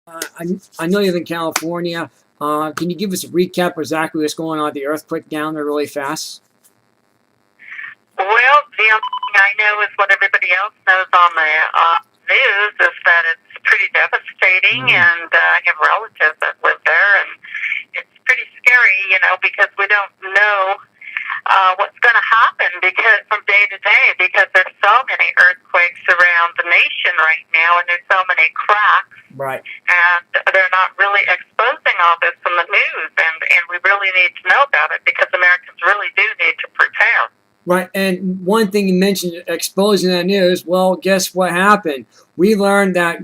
I know you live in California. Can you give us a recap of exactly what's going on with the earthquake down there really fast? Well, the only thing I know is what everybody else knows on the news is that it's pretty devastating, and I have relatives that live there, and it's pretty scary, because we don't know what's going to happen because from day to day, because there's so many earthquakes around the nation right now, and there's so many cracks. Right. And they're not really exposing all this in the news, and we really need to know about it because Americans really do need to prepare. Right, and one thing you mentioned, exposing the news. Well, guess what happened? We learned that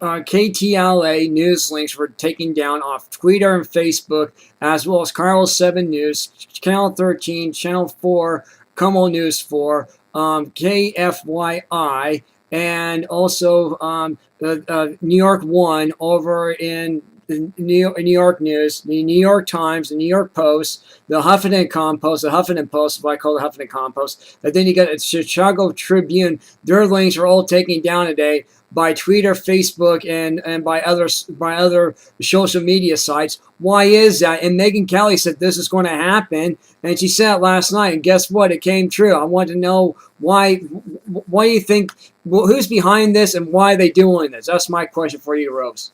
KTLA news links were taken down off Twitter and Facebook, as well as Carl 7 News, Channel 13, Channel 4, Como News 4, KFYI, and also New York 1 over in the New York News, the New York Times, the New York Post, the Huffington Post, what I call the Huffington Post. And then you got the Chicago Tribune. Their links are all taken down today by Twitter, Facebook, and by other social media sites. Why is that? And Megyn Kelly said this is going to happen, and she said it last night. And guess what? It came true. I want to know why. Why do you think? Well, who's behind this, and why are they doing this? That's my question for you, Rose.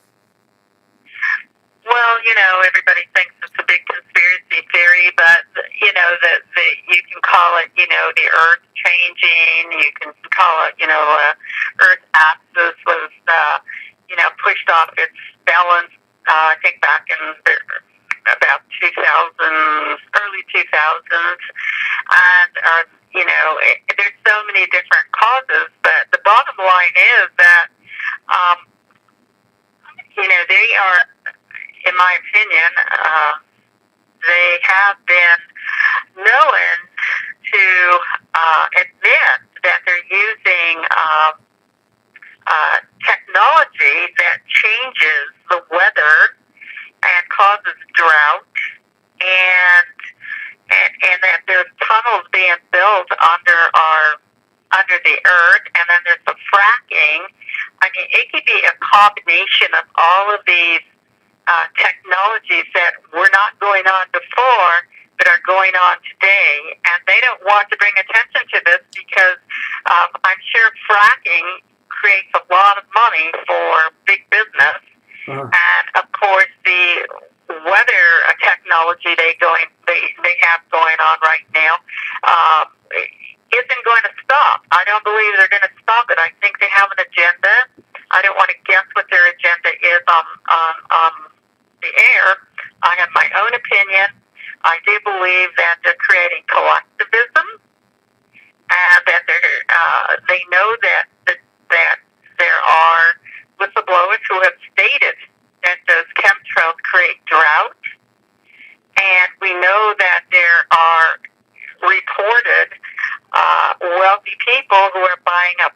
Well, everybody thinks it's a big conspiracy theory, but, that you can call it, the earth changing. You can call it, earth axis was, pushed off its balance, I think back in about 2000s, early 2000s. And, there's so many different causes, but the bottom line is that, they are, in my opinion, they have been known to admit that they're using technology that changes the weather and causes drought, and that there's tunnels being built under the earth, and then there's the fracking. I mean, it could be a combination of all of these technologies that were not going on before but are going on today, and they don't want to bring attention to this because I'm sure fracking creates a lot of money for big business, and of course the weather technology they have going on right now isn't going to stop. I don't believe they're going to stop it. I think they have an agenda. I don't want to guess what their agenda is on the air. I have my own opinion. I do believe that they're creating collectivism, and that they know that there are whistleblowers who have stated that those chemtrails create drought, and we know that there are reported wealthy people who are buying up